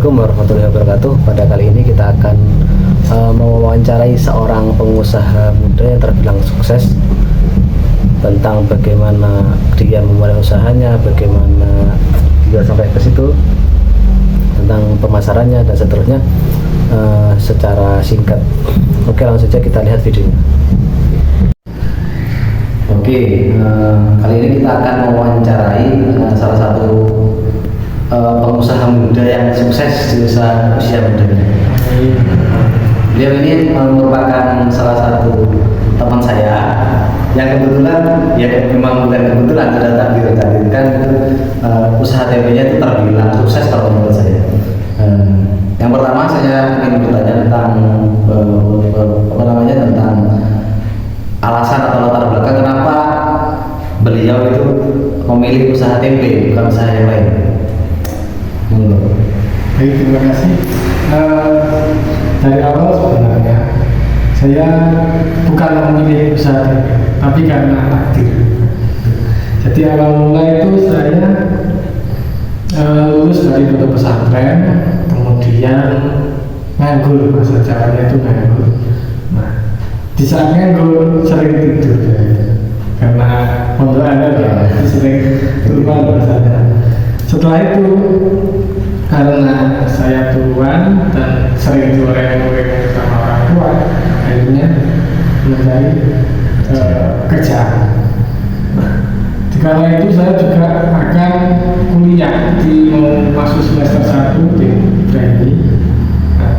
Assalamualaikum warahmatullahi wabarakatuh. Pada kali ini kita akan mewawancarai seorang pengusaha muda yang terbilang sukses tentang bagaimana dia memulai usahanya, bagaimana dia sampai ke situ, tentang pemasarannya dan seterusnya secara singkat. Oke, langsung saja kita lihat videonya. Oke, kali ini kita akan mewawancarai salah satu pengusaha muda yang sukses di usia mudanya. Beliau ini merupakan salah satu teman saya yang kebetulan, ya memang bukan kebetulan, sudah takdirkan itu usaha TP-nya itu terbilang sukses kalau menurut saya. Yang pertama saya ingin bertanya tentang tentang alasan atau latar belakang kenapa beliau itu memilih usaha tempe bukan usaha yang lain. Baik, terima kasih. Dari awal sebenarnya saya bukan memilih usaha tempe, tapi karena takdir. Jadi awal mulai itu saya lulus dari pondok pesantren, kemudian nganggur, bahasa Jawanya itu nganggur. Nah, di saat nganggur sering tidur karena pondok ada ya, sering turun bahasanya. Setelah itu karena saya tuan dan sering goreng-goreng sama orang tua, akhirnya mencari kerjaan. Nah, kala itu saya juga akan kuliah di masuk semester 1 di Brani. Nah,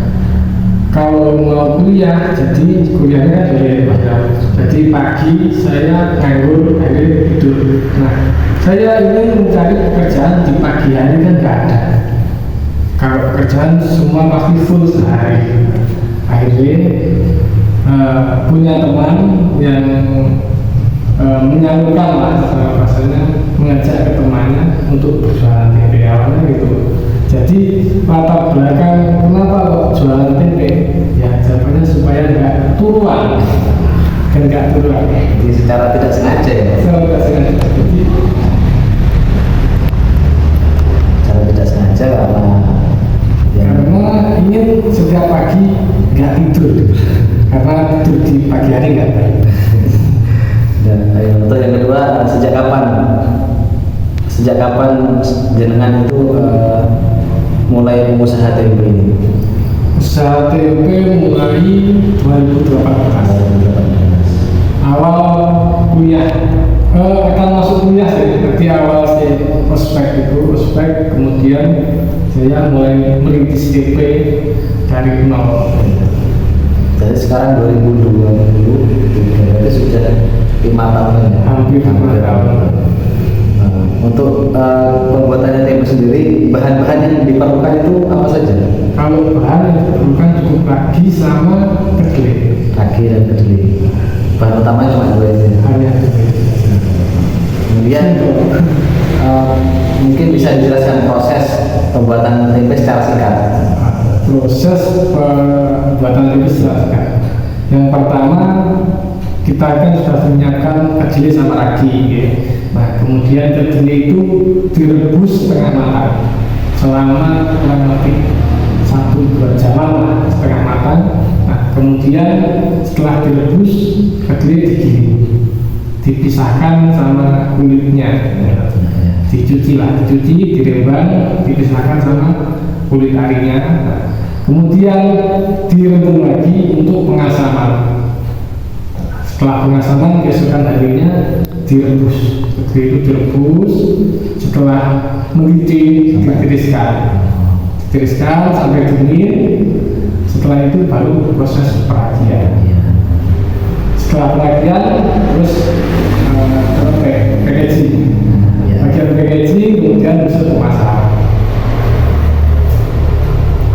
kalau mau kuliah, jadi kuliahnya dari malam. Jadi pagi saya nganggur, akhirnya tidur. Nah, saya ingin mencari pekerjaan di pagi hari kan nggak ada. Kalau pekerjaan semua pasti full sehari. Akhirnya punya teman yang menyalurkan lah rasanya, mengajak ke temannya untuk berjualan tempe awalnya gitu. Jadi latar belakang kenapa kok jualan tempe? Ya jawabannya supaya nggak turuan, kan nggak turuan. Jadi secara tidak sengaja ya. Secara tidak sengaja. Secara tidak sengaja karena ingin setiap pagi nggak tidur, karena tidur di pagi hari nggak baik. Dan untuk yang kedua, sejak kapan jenengan itu mulai usaha tempe ini? Usaha tempe mulai 2018. Awal kuliah, akan masuk kuliah sih. Berarti awal sih ospek, kemudian saya mulai merintis TP dari nol. Jadi sekarang 2020, berarti sudah 5 tahun ya? Hampir 5 tahun. Untuk pembuatannya tempe sendiri, bahan-bahan yang diperlukan itu apa saja? Kalau bahan yang diperlukan cukup ragi sama kedelai. Ragi dan kedelai. Bahan utamanya cuma dua itu. Hanya kedelai. Kemudian mungkin bisa dijelaskan proses pembuatan tempe secara singkat. Proses pembuatan tempe secara singkat. Yang pertama, kita kan sudah menyiapkan kedelai sama ragi ya. Nah, kemudian kedelai itu direbus setengah matang selama kurang lebih 1-2 jam setengah matang. Nah, kemudian setelah direbus kedelai dipisahkan sama kulitnya, dicuci, dirembang, dipisahkan sama kulit arinya. Nah, kemudian direndam lagi untuk pengasaman. Setelah pengasaman, keesokan harinya direbus. Kedelai itu direbus, setelah mendidih ditiriskan sampai dingin. Setelah itu baru proses peragian. Setelah peragian terus packaging. Bagian packaging kemudian bisa pemasaran.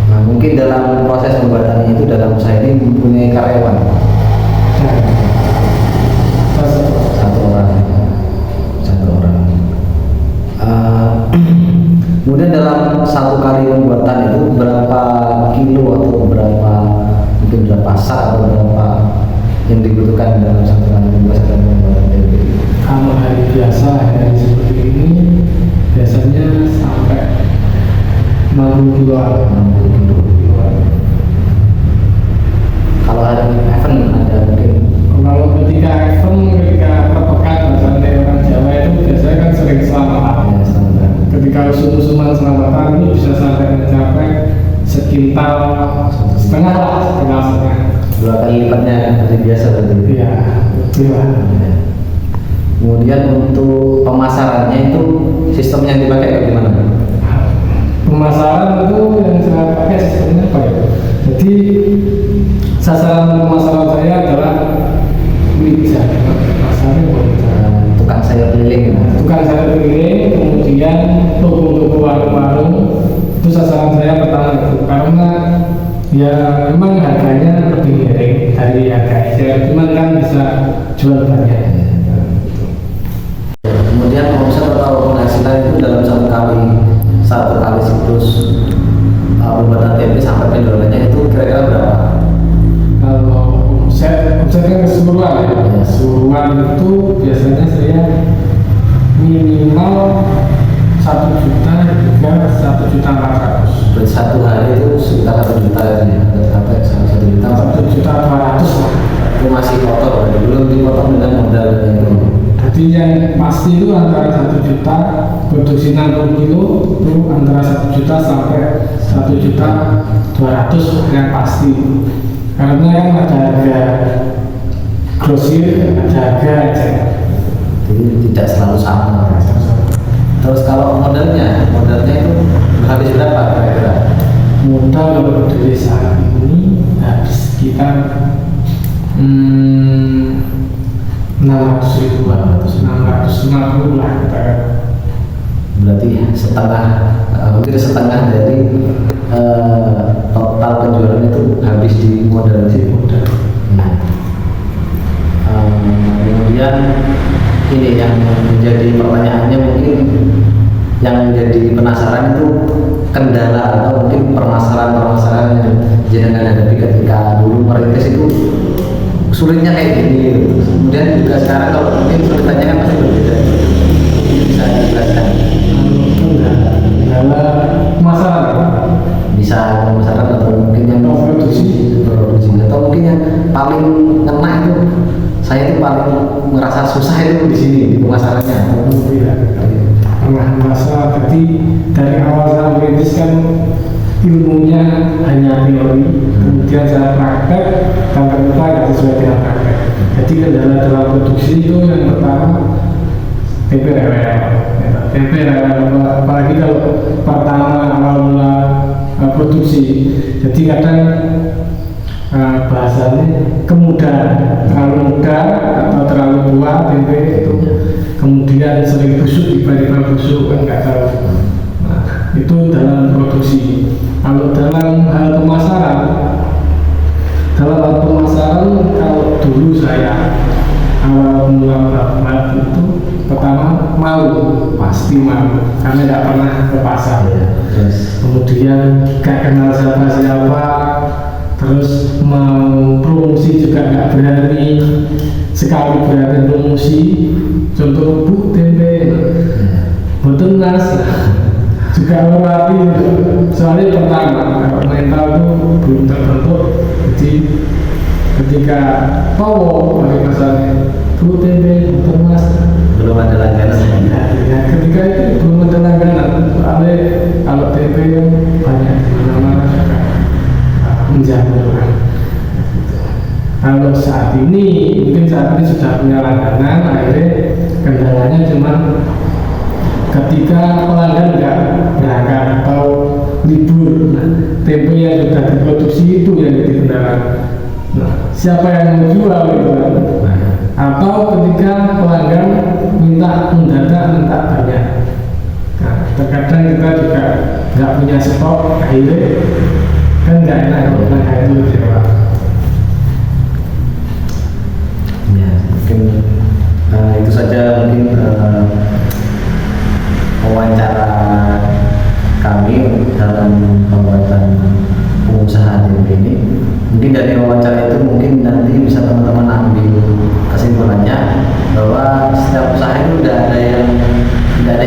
Nah, mungkin dalam proses pembuatannya itu dalam usaha ini mempunyai karyawan. Satu orang. Kemudian dalam satu kali pembuatan itu berapa kilo atau mungkin berapa sak atau berapa yang dibutuhkan dalam satu kali pembuatan tempe? Kalau hari biasa, hari seperti ini biasanya sampai 60 kiloan. penjualannya seperti biasa berarti. Iya, betul lah. Kemudian untuk pemasarannya itu sistemnya yang dipakai bagaimana? Pemasaran itu yang saya pakai sistemnya apa ya? Jadi sasaran pemasaran saya adalah meja, pasarnya meja. Tukang sayur keliling ya? Tukang sayur keliling, kemudian toko-toko warung-warung, itu sasaran saya pertama itu karena ya memang harganya lebih miring dari harga saya, cuman kan bisa jual banyak. Kemudian omset atau penghasilan itu dalam satu kali siklus pembuatan tempe sampai penjualannya itu kira-kira berapa? Kalau omsetnya keseluruhan ya, keseluruhan itu biasanya saya minimal 1 juta hingga 1.400.000. Berarti satu hari itu sekitar 1 juta ya? Sampai 1 juta? 1.200.000 lah. Itu masih kotor, belum dipotong dengan modal itu. Jadi yang pasti itu antara 1 juta produksi 60 kilo itu antara 1 juta sampai 1.200.000 yang pasti. Karena kan ada harga grosir, ada harga ecek. Jadi tidak selalu sama. Terus kalau modalnya itu habis berapa kira-kira? Modal kalau dari saat ini habis sekitar 650 lah kita. Berarti mungkin setengah dari total penjualan itu habis di modal sih. Nah, kemudian ini yang menjadi pertanyaannya mungkin yang menjadi penasaran itu kendala atau mungkin permasalahan yang jenengan hadapi ketika dulu merintis itu sulitnya kayak gini gitu. Kemudian juga sekarang kalau mungkin sulitannya kan pasti berbeda. Bisa dijelaskan? Kendala masalah Bisa pemasaran atau mungkin yang produksi atau mungkin yang paling ngena itu saya itu paling merasa susah itu di sini di pemasarannya. Pernah merasa jadi dari awal saya merintis kan ilmunya hanya teori, kemudian saya praktek dan ternyata tidak sesuai dengan praktek. Jadi kendala dalam produksi itu yang pertama tempe rewel, apalagi kalau pertama awal mula produksi. Jadi kadang bahasanya kemudahan, terlalu muda atau terlalu tua tempe itu, kemudian sering busuk, tiba-tiba busuk kan nggak tahu. Nah, itu dalam produksi. Kalau dalam hal pemasaran, kalau dulu saya awal mula buat itu pertama pasti malu karena tidak pernah ke pasar ya. Kemudian gak kenal siapa-siapa, terus mau promosi juga nggak berani, sekali berani promosi contoh bu tempe betul nas juga rapi, soalnya pertama kalau mental itu belum terbentuk. Jadi ketika powo bagi pasarnya bu tempe betul mas Belum ada langganan. ya, ketika itu belum ada langganan, soalnya kalau tempe kan banyak di mana-mana juga menjamu orang. Kalau saat ini mungkin sudah punya langganan, akhirnya kendalanya cuma ketika pelanggan nggak berangkat atau libur, tempe yang sudah diproduksi itu yang jadi kendala. Nah, siapa yang mau jual gitu kan? Atau ketika pelanggan minta mendadak, minta banyak. Nah, terkadang kita juga nggak punya stok, akhirnya kan nggak enak kalau pelanggan itu kecewa. Ya, mungkin itu saja mungkin wawancara kami dalam pembuatan pengusaha tempe ini. Mungkin dari wawancara itu mungkin nanti bisa teman-teman ambil kesimpulannya bahwa setiap usaha itu tidak ada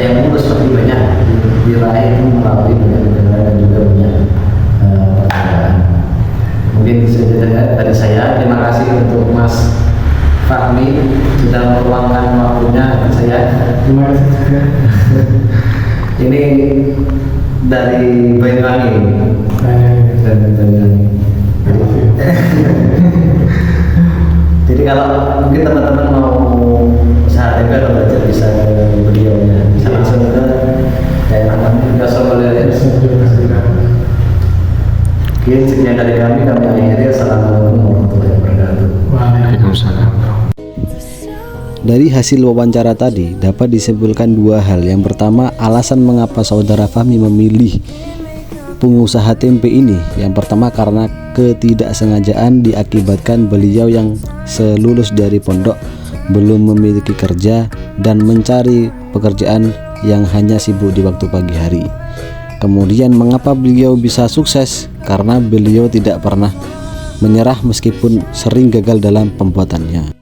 yang mulus, seperti banyak diraih itu melalui banyak kendala dan juga banyak pertanyaan. Mungkin itu saja dari saya. Terima kasih untuk Mas Fahmi sudah meluangkan waktunya untuk saya. Terima kasih juga. Ini dari Banyuwangi. Banyak. Dari Banyuwangi. Jadi kalau mungkin teman-teman mau usaha tempe atau belajar bisa ke beliaunya, bisa langsung ke daerah kami langsung boleh. Oke, sekian dari kami akhiri. Assalamualaikum warahmatullahi wabarakatuh. Waalaikumsalam. Dari hasil wawancara tadi dapat disimpulkan dua hal. Yang pertama, alasan mengapa saudara Fahmi memilih pengusaha tempe ini. Yang pertama karena ketidaksengajaan diakibatkan beliau yang selulus dari pondok belum memiliki kerja dan mencari pekerjaan yang hanya sibuk di waktu pagi hari. Kemudian mengapa beliau bisa sukses? Karena beliau tidak pernah menyerah meskipun sering gagal dalam pembuatannya.